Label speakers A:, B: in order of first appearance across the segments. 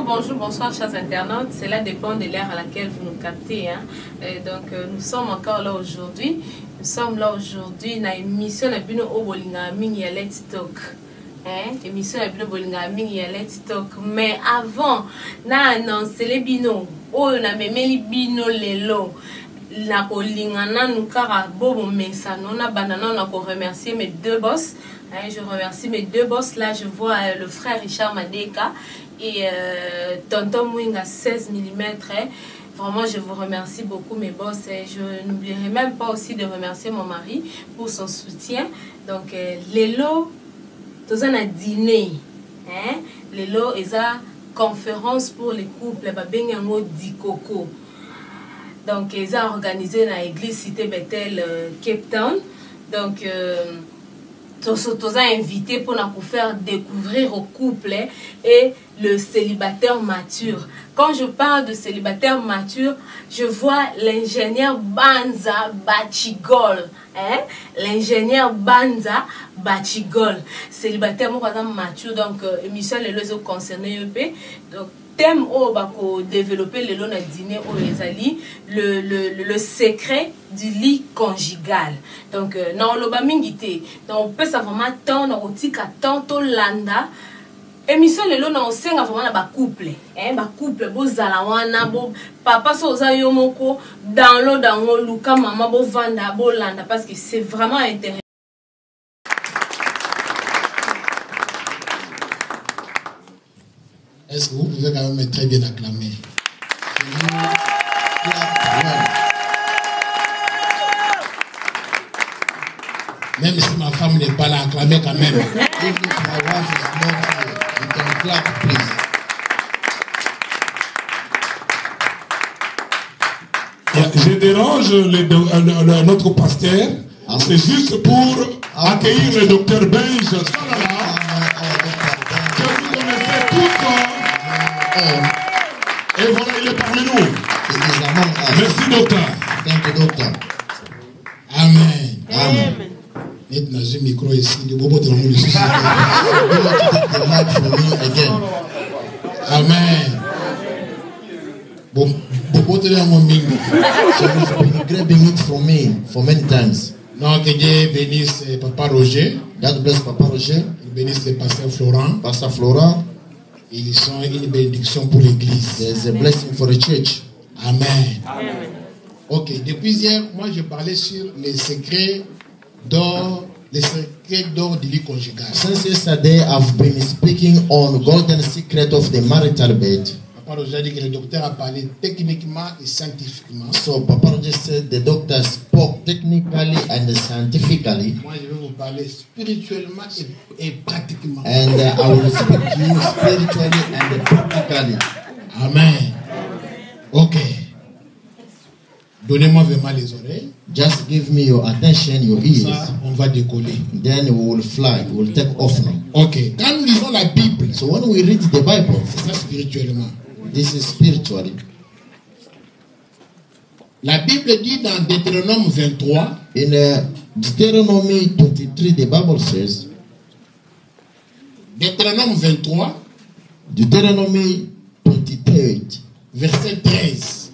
A: bonjour, bonsoir chers internautes. Cela dépend de l'ère à laquelle vous nous captez. Hein. Nous sommes encore là aujourd'hui. Nous sommes là aujourd'hui dans l'émission de Bino Obolinga Mingi à Let's Talk. Émission de Bino Obolinga Mingi à Let's Talk. Mais avant, na annoncé les Bino. Oh, na memeli Bino lelo. Na kolinga na nukara bobo mensano na banana na ko remercier mes deux boss. Je remercie mes deux boss. Là, je vois le frère Richard Madeka et Tonton Mwinga 16 mm. Vraiment, je vous remercie beaucoup, mes boss. Et je n'oublierai même pas aussi de remercier mon mari pour son soutien. Donc, Lelo, tous un dîner. Lelo, ils ont conférence pour les couples. Babengango Dikoko. Donc, ils ont organisé dans l'église Cité Bethel, Cape Town. Donc, tous invité pour nous faire découvrir au couple et le célibataire mature. Quand je parle de célibataire mature, je vois l'ingénieur Banza Bachigol. L'ingénieur Banza Bachigol. Célibataire mature, donc émission les lois concernées. Donc, thème au bako développer le long dîner au ezali le secret du lit conjugal. Donc non le bamingité donc on peut savoir tant na otika tanto landa émission le long on senga vraiment na ba couple ba couple bo zala wana bo papa so za yo moko download dans luka maman bo vanda bo landa parce que c'est vraiment intéressant.
B: Est-ce que vous pouvez quand même très bien acclamer? Même si ma femme n'est pas là, acclamez quand même. If my wife is not here, you can clap, please.
C: Je dérange notre pasteur. C'est juste pour accueillir le docteur Benj. Et voilà, il est parmi nous. Merci, docteur.
B: Thank you, doctor. Amen. Amen. Maintenant, j'ai un micro ici. Je vais vous dire again. Amen. Bon, vous dire mon micro. So you've been grabbing it from me for many times. Non, que Dieu bénisse Papa Roger. God bless Papa Roger. Il bénisse le pasteur Florent. Pasteur Florent. Ils sont une bénédiction pour l'église. There's a blessing for the church. Amen. Amen. Ok, depuis hier, moi je parlais sur les secrets d'or du lit conjugal. Since yesterday, I've been speaking on golden secret of the marital bed. Papa Roger dit que le docteur a parlé techniquement et scientifiquement. So Papa Roger said the doctor spoke technically and scientifically. Moi je vais vous parler spirituellement et pratiquement. And I will speak to you spiritually and practically. Amen. Ok. Donnez-moi vraiment les oreilles. Just give me your attention, your ears. Ça, on va décoller. Then we will fly. We will take off now. Ok. Quand nous lisons la Bible, so when we read the Bible, c'est ça spirituellement. This is spiritually. La Bible dit dans Deutéronome 23. In Deuteronomy 23, the Bible says. Deutéronome 23. Deuteronomy 23. Verset 13.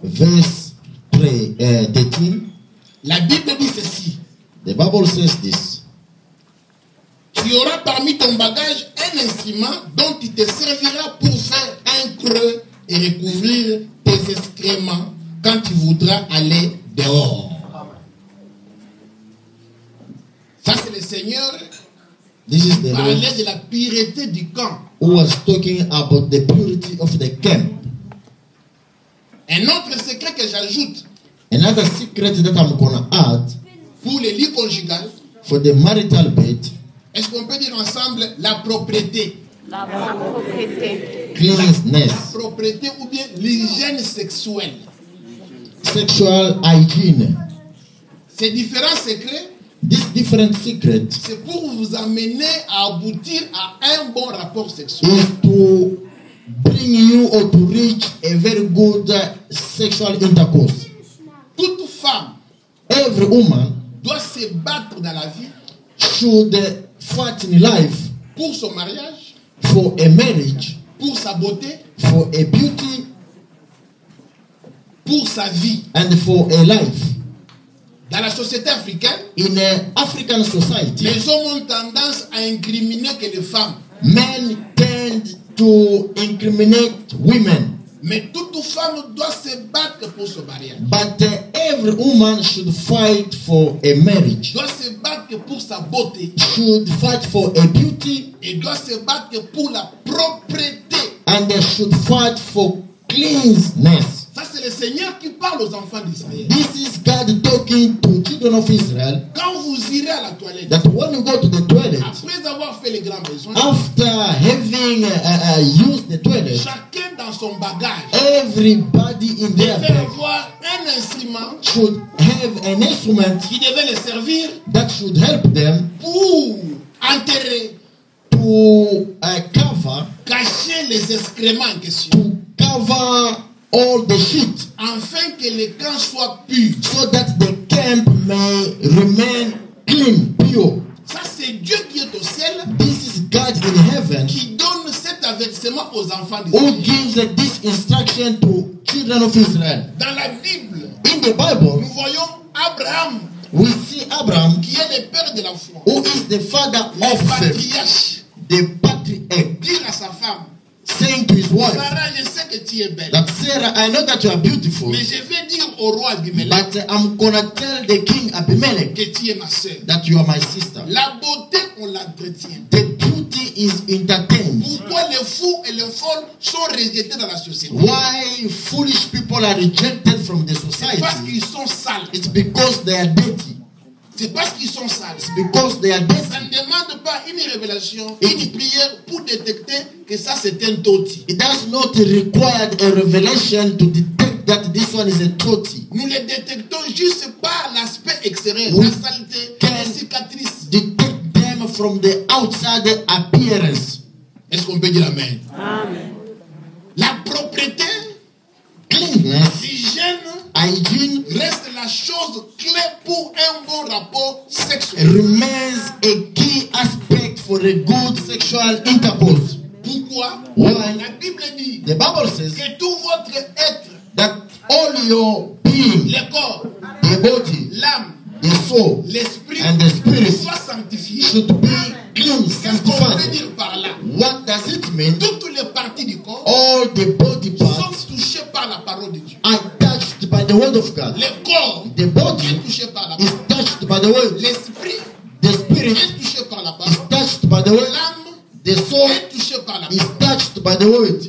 B: Verse 13. La Bible dit ceci. The Bible says this. Tu auras parmi ton bagage un instrument dont tu te serviras pour faire un creux et recouvrir tes excréments quand tu voudras aller dehors. Ça c'est le Seigneur qui parlait de la pureté du camp. Who was talking about the purity of the camp. Un autre secret que j'ajoute. Another secret that I'm gonna add. Pour le lit conjugal. For the marital bed. Est-ce qu'on peut dire ensemble la propriété? La propriété. Cleanliness. La propriété ou bien l'hygiène sexuelle. Sexual hygiene. Ces différents secrets. These different secrets. C'est pour vous amener à aboutir à un bon rapport sexuel. Is to bring you or to reach a very good sexual intercourse. Toute femme. Every woman. Doit se battre dans la vie. Should fight in life. Pour son mariage. For a marriage.
C: pour sa beauté,
B: for a beauty,
C: pour sa vie.
B: and for a life.
C: Dans la société africaine,
B: In an African society,
C: les hommes ont tendance à incriminer que les femmes.
B: men tend to incriminate women.
C: Mais toute femme doit se battre pour se marier.
B: But every woman should fight for a marriage,
C: Doit se battre pour sa beauté.
B: should fight for a beauty,
C: Et doit se battre pour la propreté.
B: and they should fight for cleanness.
C: Ça, c'est le Seigneur qui parle aux enfants d'Israël.
B: This is God talking to children of Israel,
C: Quand vous irez à la toilette,
B: that when you go to the toilet,
C: après avoir fait les grands besoins,
B: after having used the toilet,
C: chacun dans son bagage
B: everybody in their
C: devait
B: bag
C: avoir un instrument
B: should have an instrument
C: qui devait les servir
B: that should help them
C: pour enterrer,
B: to cover,
C: cacher les excréments en question,
B: to cover all the shit,
C: afin que le camp soit pur.
B: so that the camp may remain clean, pure.
C: Ça, c'est Dieu qui est au ciel
B: This is God in heaven
C: qui donne cet avertissement aux enfants
B: who
C: d'Israël.
B: gives this instruction to children of Israel.
C: Dans la Bible,
B: In the Bible,
C: nous voyons Abraham
B: we see Abraham,
C: qui est le père de la foi,
B: who is the father
C: le
B: of faith,
C: patriarche,
B: the patriarch,
C: dire à sa femme,
B: saying to his wife,
C: Sarah, je sais que tu es belle,
B: that Sarah, I know that you are beautiful,
C: mais je vais dire au roi Abimelech
B: but I'm gonna tell the king Abimelech
C: que tu es ma sœur.
B: that you are my sister.
C: La beauté, on l'entretient.
B: The beauty is entertained.
C: Pourquoi les fous et les folles sont rejetés dans la société?
B: Why foolish people are rejected from the
C: C'est parce
B: society?
C: qu'ils sont sales.
B: It's because they are dirty.
C: C'est parce qu'ils sont sales.
B: It's because they are
C: Ça
B: dirty.
C: ne demande pas une révélation, une prière pour détecter que ça c'est un toti.
B: It does not require a revelation to detect that this one is a toti.
C: Nous les détectons juste par l'aspect extérieur,
B: Oui.
C: la saleté, les cicatrices.
B: Detect them from the outside appearance.
C: Est-ce qu'on peut dire amen?
A: Amen.
C: La propreté,
B: Cleanness,
C: l'hygiène
B: hygiene
C: reste la chose clé pour un bon rapport sexuel.
B: remains a key aspect for a good sexual intercourse.
C: Pourquoi?
B: Why?
C: La Bible dit
B: The Bible says
C: que tout votre être,
B: that all your being,
C: le corps,
B: the body,
C: l'âme,
B: the soul,
C: l'esprit,
B: and the spirit
C: soit sanctifié.
B: should be clean,
C: Qu'est-ce qu'on veut
B: sanctified.
C: dire par là?
B: What does it mean?
C: Toutes les parties du corps
B: All the body
C: sont
B: parts
C: touchées par la parole de Dieu.
B: are touched by the word of God.
C: Le corps
B: The body
C: est touché par la
B: is
C: parole.
B: touched by the word.
C: L'esprit
B: The spirit
C: est touché par la
B: is
C: parole.
B: touched by the word.
C: L'âme
B: The soul
C: est touchée par la
B: is
C: parole.
B: touched by the word.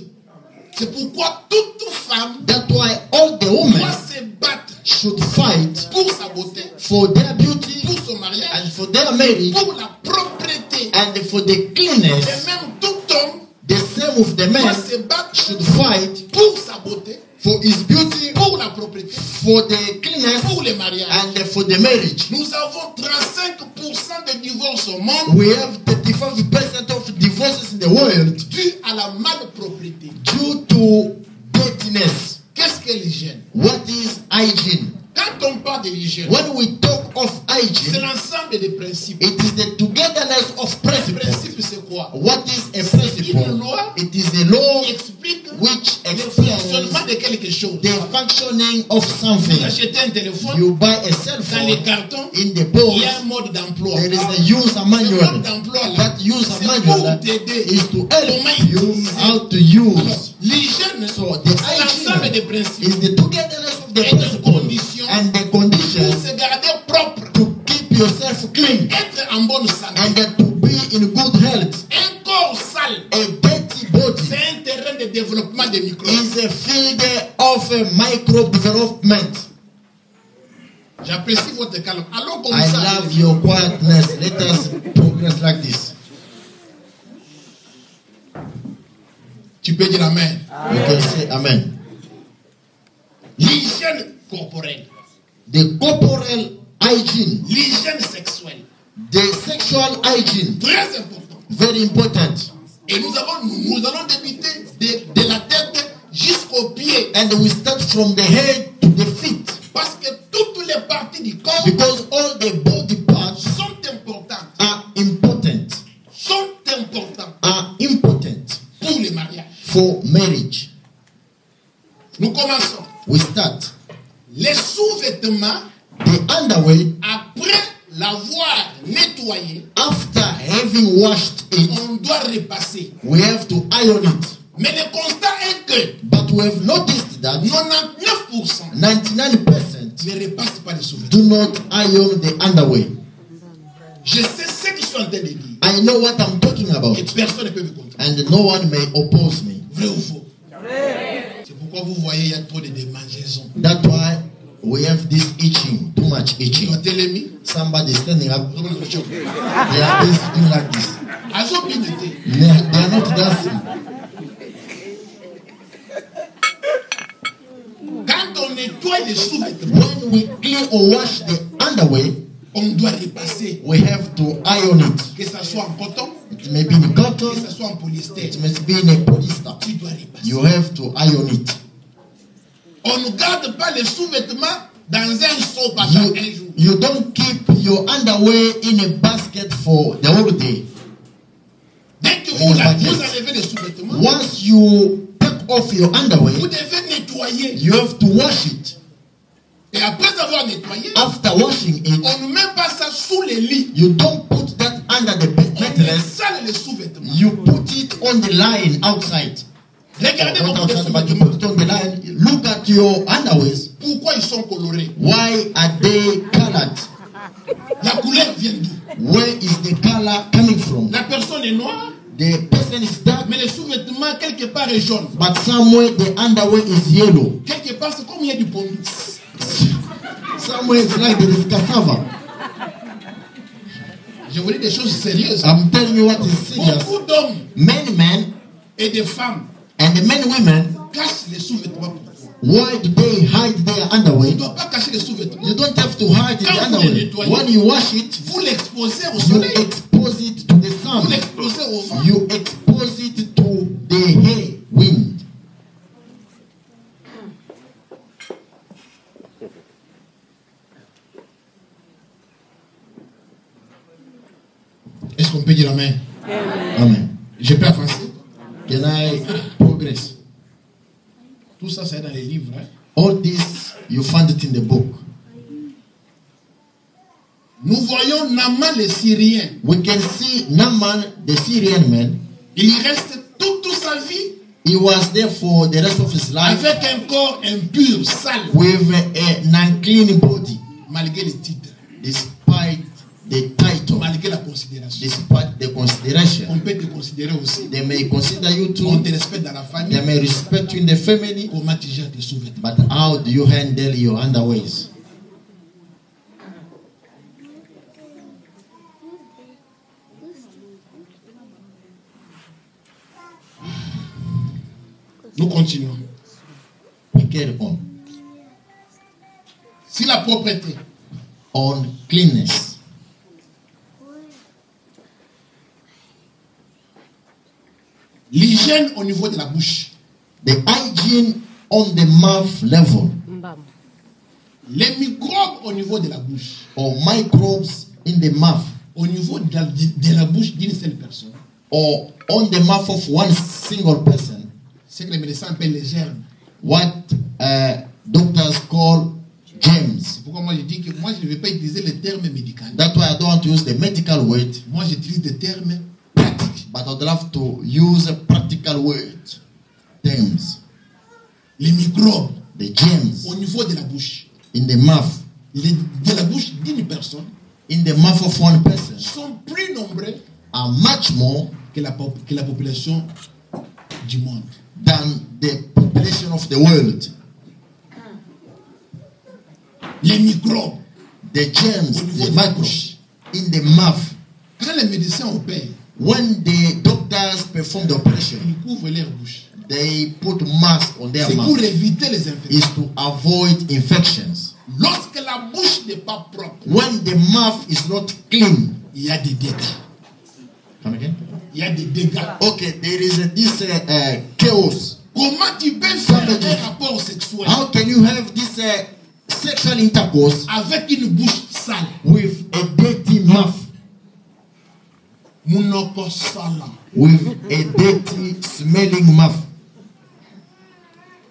C: C'est pourquoi toute femme
B: That's why all the
C: doit
B: women
C: se battre
B: should fight
C: pour sa beauté,
B: for their beauty
C: pour son mariage,
B: and for their marriage
C: pour la propreté.
B: and for the
C: Et
B: cleanness.
C: même tout homme
B: The same with the
C: doit
B: man
C: se battre
B: should fight
C: pour sa beauté,
B: for his beauty,
C: pour la propreté,
B: for the cleanness,
C: pour le mariage.
B: and for the marriage.
C: Nous avons 35% de divorces au monde
B: We have 35% of divorces in the world
C: dû à la malpropreté.
B: due to dirtiness.
C: Qu'est-ce que l'hygiène?
B: What is hygiene?
C: Quand on parle de l'hygiène,
B: When we talk of
C: c'est
B: hygiene,
C: l'ensemble des principes.
B: it is the togetherness of
C: Le
B: principles.
C: principe, c'est quoi?
B: What is a principle? It is a law
C: Qui explique
B: which
C: le
B: explains
C: fonctionnement de quelque chose.
B: the functioning of
C: Vous
B: something.
C: achetez un téléphone,
B: You buy a cell
C: dans les
B: phone,
C: cartons,
B: in the
C: il y a
B: box,
C: un mode d'emploi.
B: there is a user
C: Ce mode
B: manual.
C: d'emploi là,
B: That user
C: c'est pour
B: manual
C: t'aider.
B: is to help you
C: utiliser.
B: how to use.
C: L'hygiène,
B: So the
C: c'est l'ensemble des
B: hygiene
C: principes
B: is the togetherness of the
C: Et de
B: principle
C: conditions
B: and the
C: pour
B: conditions
C: se garder propre,
B: to keep yourself clean
C: être en bonne santé.
B: and to be in good health.
C: Un corps sale,
B: A dirty body
C: c'est un terrain de développement des microbes.
B: is a field of micro development.
C: J'apprécie votre calme. Allons comme
B: I
C: ça.
B: love your quietness. Let us progress like this.
C: Tu peux dire amen.
B: You can say amen.
C: L'hygiène corporelle,
B: The corporal hygiene,
C: l'hygiène sexuelle,
B: the sexual hygiene,
C: très important.
B: very important.
C: Et nous allons débuter de la tête jusqu'aux pieds.
B: And we start from the head to the feet
C: Parce que toutes les parties du corps
B: because all the body parts
C: sont importantes.
B: are important.
C: Sont importantes
B: Are important
C: pour le mariage.
B: for marriage.
C: Nous commençons.
B: We start.
C: Les sous-vêtements,
B: The underwear,
C: après l'avoir nettoyé,
B: after having washed it,
C: on doit repasser.
B: we have to iron it.
C: Mais le constat est que
B: But we have noticed that
C: 99%
B: 99%
C: ne repassent pas les sous-vêtements.
B: do not iron the underwear.
C: Je sais ce que je suis en train de dire.
B: I know what I'm talking about,
C: Et personne ne peut me contredire.
B: and no one may oppose me.
C: Vrai ou faux? C'est pourquoi vous voyez, il y a trop de démangeaisons.
B: That's why we have this itching, too much itching.
C: Quand elle est mise,
B: Somebody standing up,
C: vous avez le choc.
B: they are busy doing like this.
C: Elles ont bien été.
B: They are not dancing.
C: Quand on nettoie les sous-vêtements,
B: When we clean or wash the underwear,
C: on doit repasser.
B: we have to iron it.
C: Que ça soit en coton,
B: It may be in
C: que
B: cotton,
C: ça soit en polyester.
B: it must be in a polyester.
C: Tu dois repasser.
B: You have to iron it.
C: On ne garde pas les sous-vêtements dans un seau pendant un jour.
B: You don't keep your underwear in a basket for the whole day.
C: Dès que
B: Oh,
C: vous
B: baguette.
C: enlevez les sous-vêtements,
B: Once you take off your
C: vous
B: underwear,
C: devez nettoyer.
B: you have to wash it.
C: Et après avoir nettoyé,
B: After washing it,
C: on ne met pas ça sous les lits.
B: you don't put that under the
C: On
B: mattress.
C: sale les sous-vêtements.
B: You put it on the line outside.
C: Regardez
B: Not
C: beaucoup de
B: outside, but you
C: sous-vêtements.
B: put it on the line. Look at your underwears.
C: Pourquoi ils sont colorés?
B: Why are they colored?
C: La couleur vient d'où?
B: Where is the color coming from?
C: La personne est noire,
B: The person is dark,
C: mais les sous-vêtements quelque part est jaune.
B: but somewhere the underwear is yellow.
C: Quelque part c'est comme il y a du pondu.
B: Somewhere it's like there is cassava.
C: Je vous dis des choses sérieuses.
B: I'm telling you what is serious.
C: Beaucoup d'hommes
B: Many men
C: et de femmes
B: and the many women,
C: cachent les sous-vêtements. Pourquoi?
B: why do they hide their underwear?
C: On ne doit pas cacher les sous-vêtements.
B: You don't have to hide the
C: Quand vous
B: underwear.
C: les nettoyez,
B: When you wash it,
C: vous l'exposez au
B: you
C: soleil.
B: expose it to the
C: Vous
B: sun.
C: l'exposez au vent.
B: You expose it to the air, wind.
C: Est-ce qu'on peut dire amen?
B: Amen.
C: Je peux avancer?
B: Can I progress?
C: Tout ça, c'est dans les livres. Hein?
B: All this, you find it in the book.
C: Nous voyons Naaman le Syrien.
B: We can see Naaman, the Syrian man.
C: Il y reste toute sa vie
B: He was there for the rest of his life
C: avec un corps impur, sale,
B: with an unclean body,
C: malgré les titres,
B: despite the title,
C: malgré la considération.
B: despite the consideration.
C: On peut te considérer aussi.
B: They may consider you
C: On
B: too.
C: te respecte dans la famille.
B: They may respect you in the family.
C: Comment tu gères tes sous-vêtements?
B: But how do you handle your underwears?
C: Nous continuons.
B: We carry on.
C: Si la propreté,
B: On cleanness.
C: l'hygiène au niveau de la bouche,
B: The hygiene on the mouth level,
C: les microbes au niveau de la bouche,
B: or microbes in the mouth,
C: au niveau de la bouche d'une seule personne,
B: or on the mouth of one single person,
C: c'est que les médecins appellent les germes.
B: what doctors call germs.
C: C'est pourquoi moi je dis que moi je ne vais pas utiliser les termes médicaux.
B: That's why I don't want to use the medical word,
C: Moi j'utilise des termes pratiques.
B: but I'd love to use a practical word. Terms.
C: Les microbes
B: The germs
C: au niveau de la bouche,
B: in the mouth,
C: de la bouche d'une personne,
B: in the mouth of one person,
C: sont plus nombreux
B: are much more
C: que la population du monde.
B: than the population of the world.
C: Les microbes
B: The germs,
C: au niveau
B: the
C: de la
B: microbes
C: bouche.
B: in the mouth.
C: Quand les médecins opèrent,
B: When the doctors perform the operation,
C: ils couvrent leur bouche.
B: they put mask on their
C: C'est pour
B: mouth.
C: éviter les infections.
B: Is to avoid infections.
C: Lorsque la bouche n'est pas propre,
B: When the mouth is not clean.
C: il y a des dégâts.
B: Come again?
C: Il y a des dégâts.
B: Okay, there is this chaos.
C: Comment tu peux faire un rapport sexuel
B: How can you have this sexual intercourse
C: avec une bouche sale?
B: with a dirty mouth?
C: Munoko sala.
B: With a dirty smelling mouth.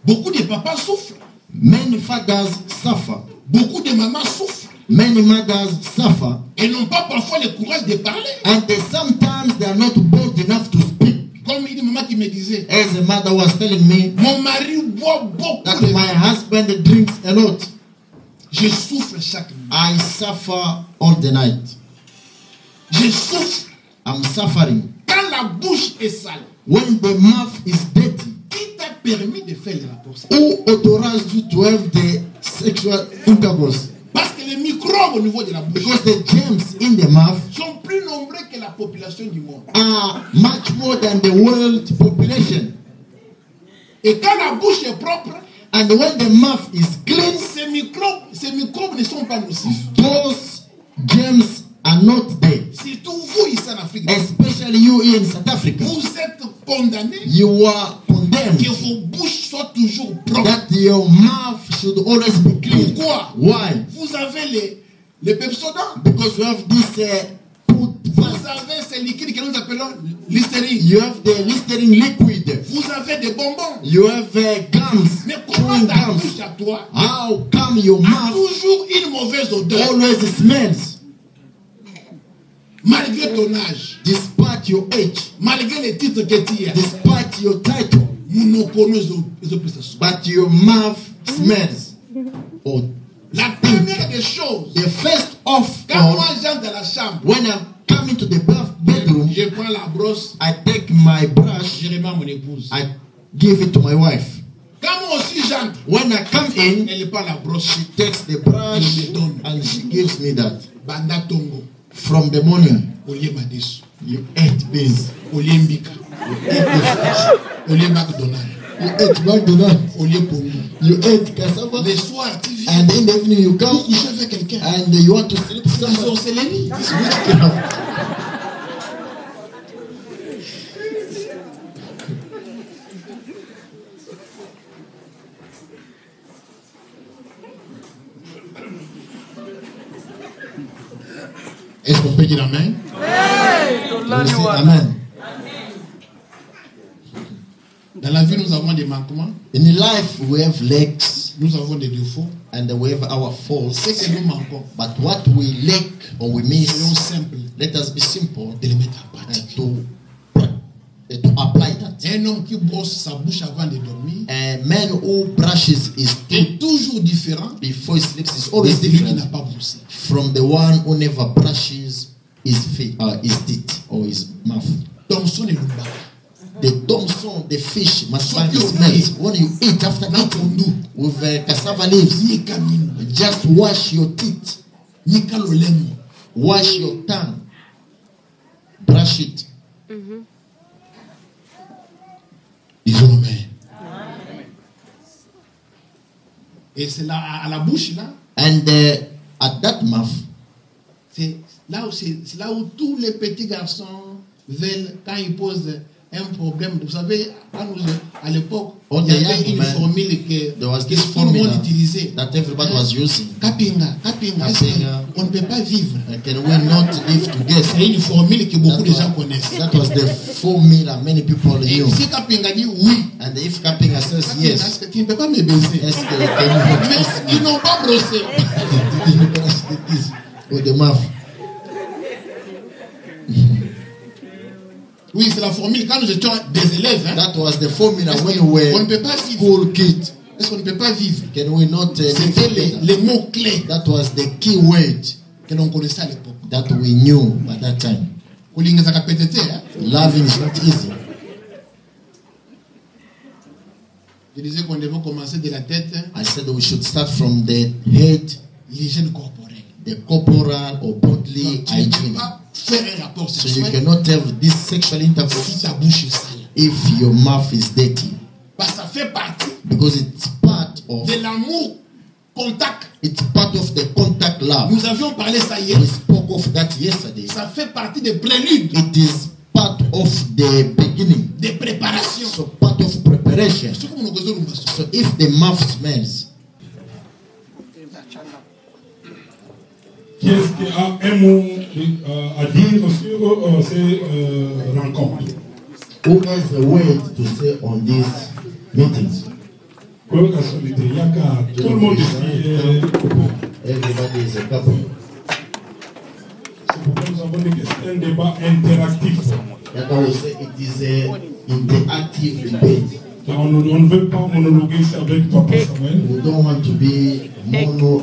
C: Beaucoup de papas souffrent.
B: Many fathers suffer.
C: Beaucoup de mamans souffrent.
B: Many mothers suffer.
C: Et n'ont pas parfois le courage de parler.
B: And sometimes they are not bold enough to speak.
C: Comme une maman qui me disait,
B: As a mother was telling me
C: mon mari boit beaucoup.
B: that my husband drinks a lot.
C: Je souffre chaque nuit.
B: I suffer all the night.
C: Je souffre.
B: I'm suffering.
C: Quand la bouche est sale,
B: When the mouth is dirty,
C: qui t'a permis de faire le rapport?
B: who authorized you to have the sexual intercourse?
C: Parce que les microbes au niveau de la bouche
B: Because the germs in the mouth
C: sont plus nombreux que la population du monde.
B: are much more than the world population.
C: Et quand la bouche est propre,
B: And when the mouth is clean,
C: ces microbes ne sont pas nocifs.
B: those germs are not there.
C: Surtout vous ici en Afrique.
B: Especially you in South Africa.
C: Vous êtes condamnés
B: You are condemned
C: que vos bouches soient toujours propres.
B: that your mouth should always be clean.
C: Pourquoi?
B: Why?
C: Vous avez les Pepsodent.
B: Because you have this
C: Vous avez ces liquides que nous appelons Listerine.
B: you have the Listerine liquid.
C: Vous avez des bonbons.
B: You have gums,
C: Mais comment
B: chewing
C: ta
B: gums.
C: bouche à toi
B: How come your
C: a
B: mouth
C: toujours une mauvaise odeur
B: always smells
C: malgré ton âge,
B: despite your age,
C: malgré les titres que tu as?
B: despite your title, but your mouth smells? Oh,
C: La première des choses,
B: the first of
C: quand moi
B: all,
C: j'entre dans la chambre,
B: when I come into the bedroom,
C: je prends la brosse,
B: I take my brush,
C: je remets à mon épouse.
B: I give it to my wife.
C: Quand moi aussi j'entre,
B: When I come in,
C: elle prend la brosse,
B: she takes the brush and she gives me that.
C: Banda Tongo,
B: From the morning,
C: Olie Madesu,
B: you ate beans,
C: Olie Mbika,
B: you ate the fish,
C: Olie McDonald,
B: you ate McDonald's,
C: Olie Pongo.
B: you ate cassava,
C: Le soir, tu viens
B: and in the evening you come
C: coucher avec quelqu'un.
B: and you want to sleep
C: C'est la
B: somewhere.
C: sorcellerie.
B: It's witchcraft.
C: Est-ce qu'on peut dire amen?
B: You say amen.
C: Dans la vie, nous avons des manquements,
B: In life we have lacks
C: nous avons des défauts.
B: and we have our faults.
C: Ce que nous manquons,
B: But what we lack or we
C: soyons
B: miss,
C: simples
B: let us be simple
C: de les mettre en
B: and
C: pratique.
B: to apply that.
C: Un homme qui brosse sa bouche avant de dormir
B: A man who brushes his teeth
C: est toujours différent
B: before he sleeps is
C: de
B: always
C: celui qui n'a
B: different
C: pas brossé.
B: from the one who never brushes his teeth or his mouth.
C: Thomson et Lumba.
B: The Thompson, the fish must
C: So
B: find
C: you
B: its smells.
C: eat.
B: When you eat after
C: Now
B: eating
C: undo.
B: with cassava leaves,
C: Ni camino,
B: just wash your teeth,
C: ni calolemo.
B: wash your tongue, brush it.
C: Disons amen. Et c'est là, à la bouche, là,
B: And at that mouth,
C: c'est là où tous les petits garçons veulent, quand ils posent un problème. Vous savez, à l'époque,
B: All
C: il y
B: the
C: avait
B: young
C: une
B: men,
C: formule
B: there
C: que
B: was
C: tout
B: this
C: le monde
B: formula
C: utilisait.
B: that everybody was using.
C: Kapinga, est-ce
B: Kapinga.
C: qu'on ne peut pas vivre.
B: Can we not live together?
C: C'est une formule que beaucoup de gens
B: That
C: connaissent.
B: was the formula many people
C: Et
B: knew.
C: si Kapinga dit oui,
B: And if Kapinga says
C: Kapinga,
B: yes,
C: est-ce que tu ne peux pas me baiser?
B: est-ce que can you
C: Mais ils n'ont pas brossé.
B: not brush the teeth with the mouth?
C: Oui, c'est la formule. Quand nous étions des élèves, hein,
B: That was the formula
C: est-ce
B: when
C: qu'on
B: we
C: ne
B: were
C: peut pas vivre.
B: school kids.
C: Est-ce qu'on ne peut pas vivre?
B: Can we not live
C: C'était
B: together?
C: les mots clés
B: That was the key word
C: que l'on connaissait à l'époque.
B: that we knew at that time.
C: Kulinga za kapetete, hein.
B: Loving is not easy.
C: Je disais qu'on devait commencer de la tête,
B: I said we should start from the head,
C: l'hygiène corporelle.
B: the corporal or bodily
C: Donc, tu ne peux
B: hygiene.
C: pas faire un rapport
B: So you
C: sexuel
B: cannot have this sexual
C: si
B: intercourse
C: ta bouche est sale.
B: if your mouth is dirty,
C: Parce que ça fait partie
B: because it's part of
C: de l'amour contact.
B: the contact love.
C: Nous avions parlé ça hier.
B: We spoke of that yesterday.
C: Ça fait partie des préludes,
B: It is part of the beginning,
C: des préparations.
B: so part of preparation.
C: C'est comme nous faisons nous.
B: So if the mouth smells,
D: Qui est-ce qui a un mot à dire sur ces rencontres?
B: who has a word to say on these meetings?
D: Tout le monde ici est couple.
B: Everybody is a couple.
D: C'est pourquoi nous avons dit que c'est un débat interactif.
B: That's why we say it is a interactive debate.
D: On ne veut pas monologuer avec Papa Samuel.
B: We don't want to be mono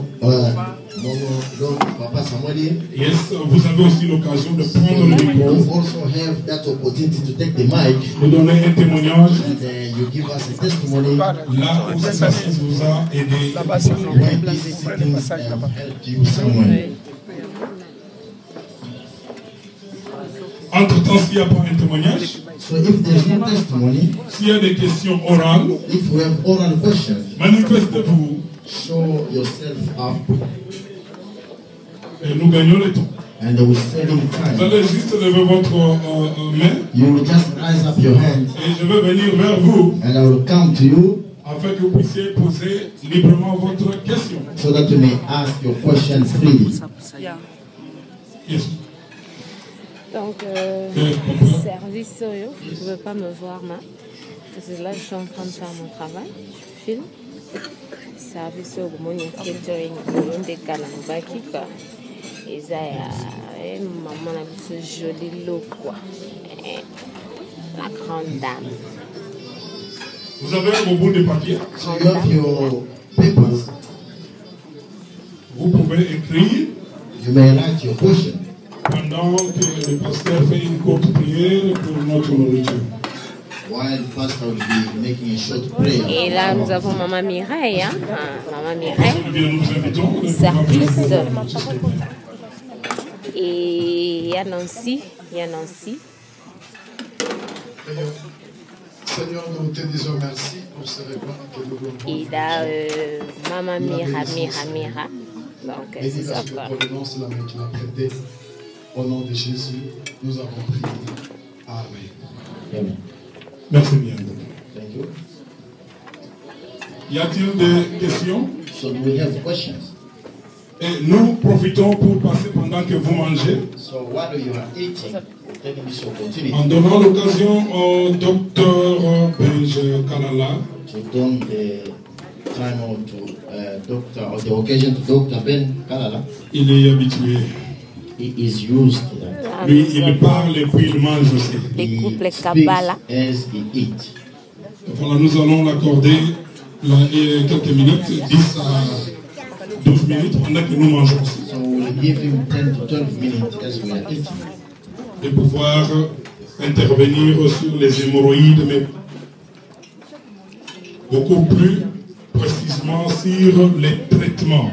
B: Papa Samuel.
D: Yes, vous avez aussi l'occasion de prendre le micro.
B: You also have that opportunity to take the mic
D: Nous donner un témoignage.
B: and you give us a testimony.
D: Là où cette assise vous a aidé.
B: When these sittings have helped you somewhere.
D: Entre-temps, s'il n'y a pas un témoignage,
B: So if there's no testimony,
D: s'il y a des questions orales,
B: if we have oral questions,
D: manifestez-vous
B: show yourself up
D: et nous gagnons le temps.
B: and they will save in
D: Vous
B: time.
D: allez juste lever votre main
B: You will just rise up your hand
D: et je vais venir vers vous
B: and I will come to you
D: afin que vous puissiez poser librement votre question.
B: so that you may ask your question freely.
D: Yes.
E: Donc, service sérieux, je ne peux pas me voir là. Parce que là, je suis en train de faire mon travail. Je filme. Service sérieux, mon catering, mon décalambaki, quoi. Et ça, maman a vu ce joli look, quoi. La grande dame.
D: Vous avez un bout de papier.
B: So you have your papers.
D: Vous pouvez écrire
B: You may write your question
D: pendant que le pasteur fait une courte prière pour notre nourriture.
B: while the pastor will be making a short prayer.
E: Et là, nous avons Maman Mireille, hein. Maman Mireille.
D: Eh bien, nous vous invitons.
E: Service. Et il y a Nancy.
F: Seigneur, nous te disons merci pour ce repas que nous voulons prendre.
E: Et là, Maman Mira. Donc, c'est
F: Bénis
E: ça,
F: la
E: quoi.
F: pour le nom, c'est la main qui l'a prêté. Au nom de Jésus, nous avons prié. Amen.
B: Amen.
D: Merci bien.
B: Thank you.
D: Y a-t-il des questions?
B: So do we have questions?
D: Et nous profitons pour passer pendant que vous mangez,
B: So while you are eating, taking this opportunity
D: en donnant l'occasion au docteur Benj Kalala
B: to don the time out to Doctor, or the occasion to Dr. Ben Kalala.
D: il est habitué.
B: He is used to that.
E: Ah,
D: Lui,
E: nous
D: il
E: avons
D: parle et puis il mange aussi.
E: les couples
B: He speaks
E: Kabbalah.
B: as he eats.
D: Voilà, nous allons l'accorder quelques minutes, 10 à 12 minutes, pendant que nous mangeons aussi.
B: So we'll give him 10 to 12 minutes as we are eating.
D: De pouvoir intervenir sur les hémorroïdes, mais beaucoup plus précisément sur les traitements.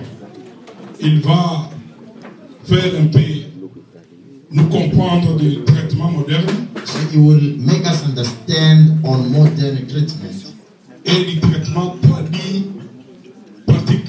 D: Il va faire un peu nous comprendre des traitements modernes
B: So he will make us understand on modern treatment
D: et des traitements traduits pratiques.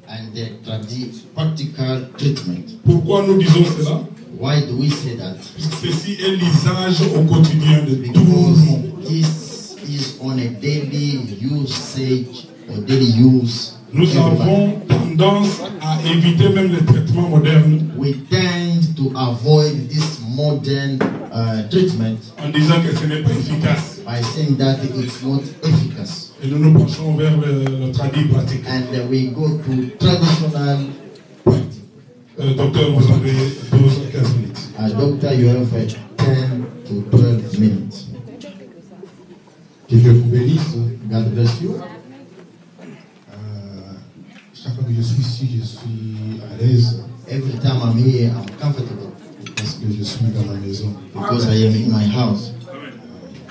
B: and the practical treatment.
D: Pourquoi nous disons cela?
B: Why do we say that?
D: Ceci est l'usage au quotidien de tout le monde.
B: Because this is on a daily usage or daily use.
D: Nous avons tendance à éviter même les traitements modernes
B: We tend to avoid this modern treatment
D: en disant que ce n'est pas efficace.
B: by saying that it's not efficacious.
D: Et nous nous penchons vers le traduit pratique.
B: And we go to traditional practice.
D: Docteur, vous avez 12 à 15 minutes.
B: Doctor, you have 10 to 12 minutes.
F: Que Dieu vous bénisse.
B: God bless you.
F: Chaque fois que je suis ici, je suis à l'aise
B: Every time I'm here, I'm comfortable
F: parce que je suis dans ma maison.
B: because I am in my house.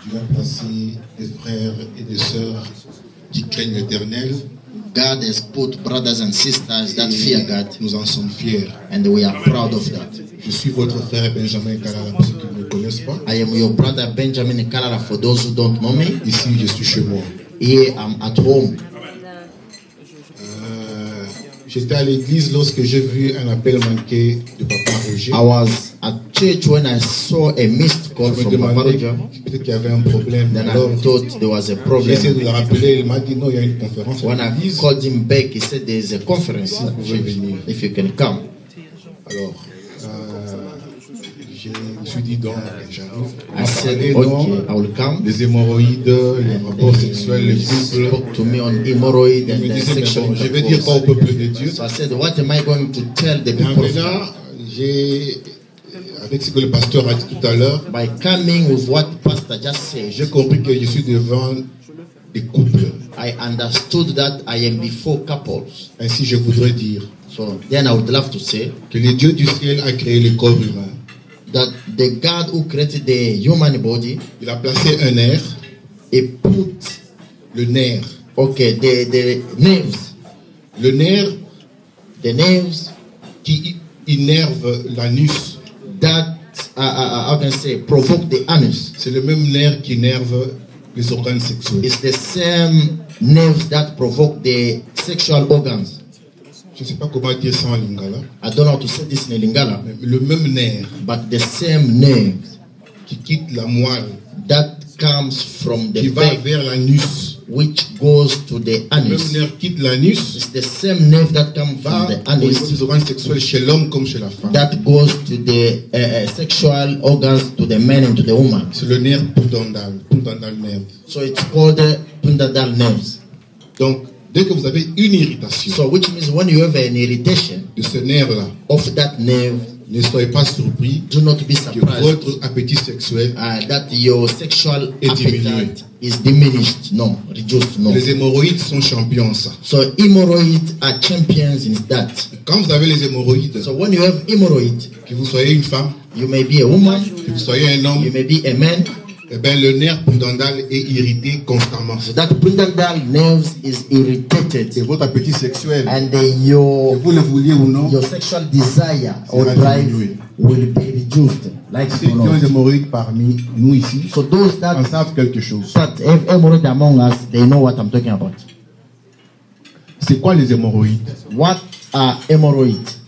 F: Dieu a placé des frères et des sœurs qui craignent l'Éternel.
B: God has put brothers and sisters that fear God,
F: Nous en sommes fiers.
B: and we are proud of that.
F: Je suis votre frère Benjamin Kalala pour ceux qui ne me connaissent pas.
B: I am your brother Benjamin Kalala for those who don't know me.
F: Ici, je suis chez moi.
B: Here I'm at home.
F: J'étais à l'église lorsque j'ai vu un appel manqué de Papa Roger.
B: I was at church when I saw a missed call
F: Je me
B: from Papa
F: demandais
B: Roger.
F: peut-être qu'il y avait un problème.
B: Then
F: Alors,
B: I thought there was a
F: j'ai
B: problem.
F: essayé de le rappeler. Il m'a dit non, il y a une conférence à
B: When I
F: l'église.
B: called him back, he said there is a conference
F: Si vous pouvez venir.
B: if you can come.
F: Alors, je me suis dit dit donc, j'arrive.
B: I said, okay, I will come.
F: Les hémorroïdes, les rapports sexuels, les couples.
B: Spoke to me on hemorrhoid
F: Je
B: and
F: me
B: the
F: disais,
B: sexual
F: mais bon, je vais dire quoi au
B: intercourse.
F: peuple de Dieu?
B: So I said, what am I going to tell the
F: Et en
B: people?
F: venant, avec ce que le pasteur a dit tout à l'heure,
B: By coming with what Pastor just said,
F: j'ai compris que je suis devant des couples.
B: I understood that I am before couples.
F: Ainsi, je voudrais dire
B: So then I would love to say
F: que le Dieu du ciel a créé le corps humain.
B: that the God who created the human body,
F: Il a placé un nerf,
B: he put,
F: le nerf.
B: okay, the nerves,
F: Le nerf
B: the nerves
F: qui innerve l'anus.
B: that, how can I say, provoke the anus.
F: C'est le même nerf qui innerve les organes sexuels.
B: It's the same nerves that provoke the sexual organs.
F: Je ne sais pas comment dire ça en lingala.
B: I don't know how to say this in Lingala,
F: Mais le même nerf
B: but the same nerves
F: qui quitte la moelle,
B: that comes from
F: qui
B: the
F: va
B: back,
F: vers l'anus.
B: which goes to the
F: Le même
B: anus.
F: nerf quitte l'anus,
B: It's the same nerve that comes
F: va
B: from the
F: au niveau
B: anus
F: des organes sexuels chez l'homme comme chez la femme.
B: that goes to the sexual organs to the man and to the woman.
F: C'est le nerf pudendal nerve.
B: So it's called the pudendal nerves.
F: Donc, dès que vous avez une irritation
B: So which means when you have an irritation
F: de ce nerf-là,
B: of that nerve,
F: ne soyez pas surpris
B: do not be
F: que
B: surprised
F: votre appétit sexuel,
B: that your sexual
F: est diminué.
B: appetite is diminished. No, reduced. No.
F: les hémorroïdes sont champions en ça.
B: So hemorrhoids are champions in that.
F: Quand vous avez les hémorroïdes,
B: So when you have hemorrhoid,
F: que vous soyez une femme,
B: you may be a woman,
F: que vous soyez un homme,
B: you may be a man.
F: eh bien, le nerf pudendal est irrité constamment.
B: So that pudendal nerves is irritated,
F: Et votre appétit sexuel,
B: and
F: que
B: your
F: vous le vouliez ou non,
B: sexual desire or
F: Sera
B: drive
F: diminué.
B: will be reduced. Like
F: ceux
B: it
F: qui
B: or
F: ont
B: not.
F: les hémorroïdes parmi nous ici,
B: So those
F: en
B: that
F: savent quelque chose.
B: have hemorrhoid among us, they know what I'm talking about.
F: C'est quoi les hémorroïdes?
B: What are hemorrhoids?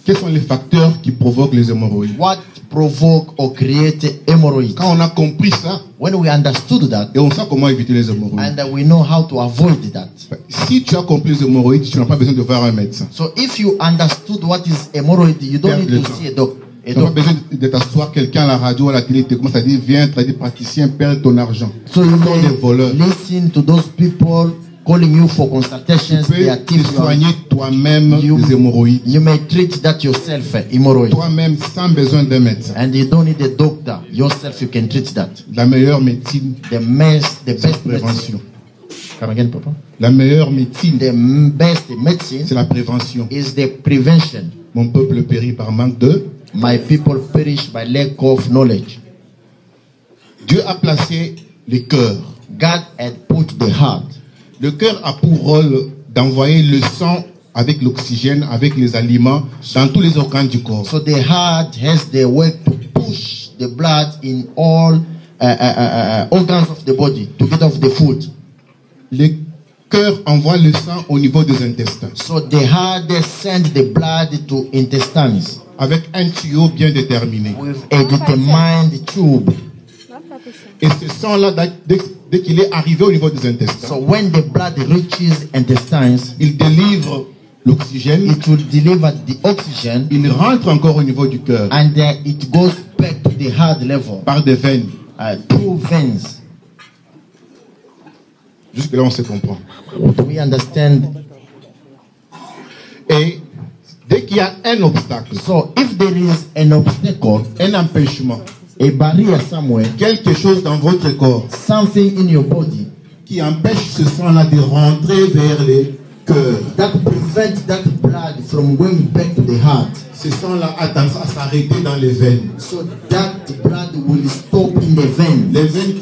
F: Quels sont les facteurs qui provoquent les hémorroïdes?
B: What provoke or create hemorrhoids?
F: Quand on a compris ça,
B: When we understood that,
F: et on sait comment éviter les hémorroïdes.
B: and we know how to avoid that.
F: Si tu as compris les hémorroïdes, tu n'as pas besoin de voir un médecin.
B: So if you understood what is hemorrhoid, you don't need to see a doctor.
F: Tu n'as pas besoin de t'asseoir quelqu'un à la radio, à la télé, tu commences à dire, viens, praticien, perds ton argent.
B: So you
F: Ce sont des
B: may
F: voleurs.
B: listen to those people calling you for consultations.
F: Tu
B: They are
F: peux te
B: thief.
F: soigner toi-même
B: You-
F: des hémorroïdes.
B: You may treat that yourself, hemorrhoid,
F: Toi-même, sans besoin d'un médecin.
B: and you don't need a doctor. Yourself, you can treat that.
F: La meilleure médecine,
B: The
F: c'est
B: best
F: la
B: medicine.
F: prévention.
B: Come again, Papa.
F: La meilleure médecine,
B: The best medicine
F: c'est la prévention.
B: is the prevention.
F: Mon peuple périt par manque de.
B: My people perish by lack of knowledge.
F: Dieu a placé le cœur.
B: God had put the heart.
F: Le cœur a pour rôle d'envoyer le sang avec l'oxygène, avec les aliments, dans tous les organes du corps.
B: So the heart has the way to push the blood in all organs of the body to get off the food.
F: Le cœur envoie le sang au niveau des intestins,
B: So the heart sends the blood to intestines
F: avec un tuyau bien déterminé.
B: with a determined tube.
F: Et ce sang-là, dès qu'il est arrivé au niveau des intestins,
B: So when the blood reaches intestines,
F: il délivre l'oxygène,
B: it will deliver the oxygen,
F: il rentre encore au niveau du cœur
B: and it goes back to the heart level
F: par des veines.
B: through veins.
F: Jusque-là, on se comprend.
B: We understand.
F: Et dès qu'il y a un obstacle,
B: So if there is an obstacle,
F: un empêchement,
B: a barrier somewhere,
F: quelque chose dans votre corps
B: something in your body
F: qui empêche ce sang-là de rentrer vers le cœur,
B: that prevents that blood from going back to the heart,
F: ce sang-là a tendance à s'arrêter dans les veines.
B: so that blood will stop in the vein.
F: Les veines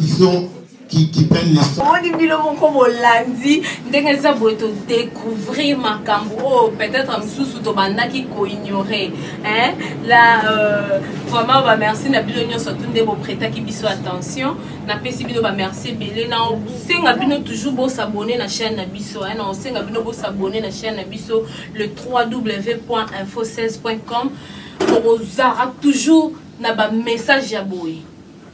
F: qui prennent le sang.
A: omoni bino moko bolandi ndenge eza boye todécouvrir makambo oyo peut-être mosusu tobandaki koignore la vraiment bamerci na bino nyonso tu nde bopretaki biso attention napesi bino bamerci ebele na osenga bino toujours bosabone na chaîne na biso na osenga bino bosabone na chaîne na biso le www.info16.com okozala toujours na bamessage ya boye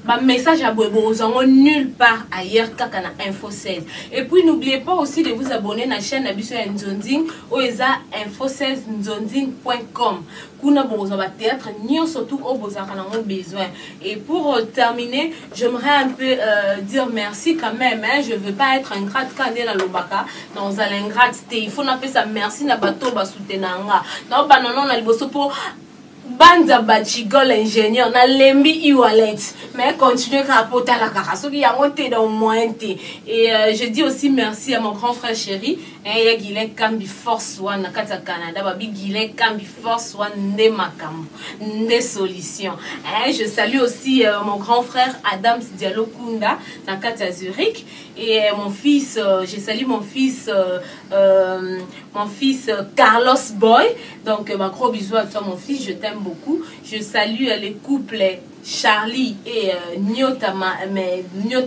A: bah message à Bobo nulle part ailleurs qu'à Info 16. Et puis n'oubliez pas aussi de vous abonner à la chaîne Abisso Nzonding ou info16nzonding.com. Kuna boza ba théâtre ni surtout au boza kana besoin. Et pour terminer, j'aimerais un peu dire merci quand même, hein. Je veux pas être ingrate quand on est dans l'obaka, dans l'ingrate, il faut n'appeler ça merci na bato ba soutenanga. Non ba non na liboso pour Banza Bachigol ingénieur na lembi e-wallet mais continue à apporter la carasso qui a monté dans moins et je dis aussi merci à mon grand frère chéri et Guilin Kambi Force One na kata Canada babi Guilin Kambi Force One ne makam ne solution et je salue aussi mon grand frère Adams Diallo Kunda na kata Zurich et mon fils je salue mon fils Carlos Boy donc gros bisous à toi mon fils, je t'aime beaucoup. Je salue les couples Charlie et Nyota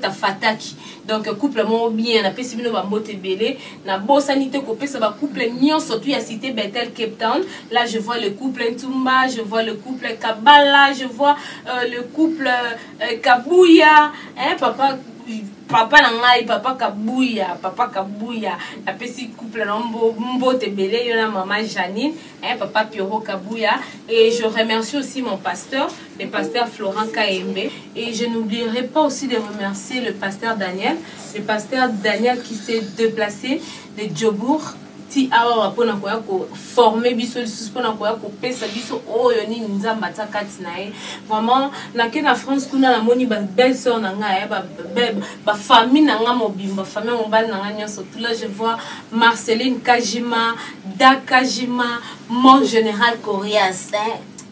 A: Fataki. Donc couple mon bien, na pesi bino ba mbote belé, na bosanité ko pesa ba couple nyon surtout ya cité Bethel Cape Town. Là je vois le couple Ntumba, je vois le couple Kabala, je vois le couple Kabuya, hein papa nangai papa Kabuya la pesi couple mbote belé yona maman Janine hein papa Pioro Kabuya et je remercie aussi mon pasteur le pasteur Florent Kaembe et je n'oublierai pas aussi de remercier le pasteur Daniel qui s'est déplacé de Djobourg ti awa pona koya ko former biso lisusu pona koya ko pesa biso oyo ni nzamba takati na ye vraiment na ke na France kuna na moni ba belle sœur na nga ba famille na nga mobimba famille mobile na nga nyonso tout là je vois Marceline Kajima Dakajima mon général Corias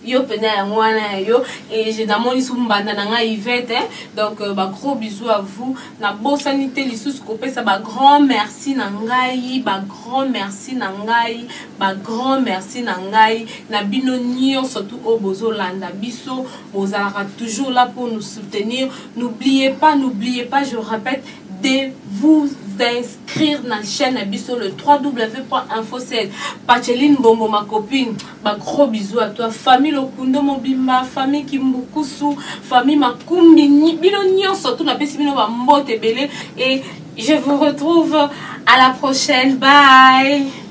A: yo pena ngwana yo et j'ai damoni sumbanda na nga Yvette donc ba gros bisous à vous na bosanité lisusu ko pesa ba grand merci na ngai na bino nyo surtout au bozolanda biso bozara toujours là pour nous soutenir. N'oubliez pas je répète de vous inscrire dans la chaîne Abisso le www.info16. Pacheline Bongo ma copine, bah gros bisous à toi. Famille Lokundo Mobimba, famille Kimbukusu, famille Makumbi, Bilonio surtout na pesi bino ba mbote belé et je vous retrouve à la prochaine. Bye.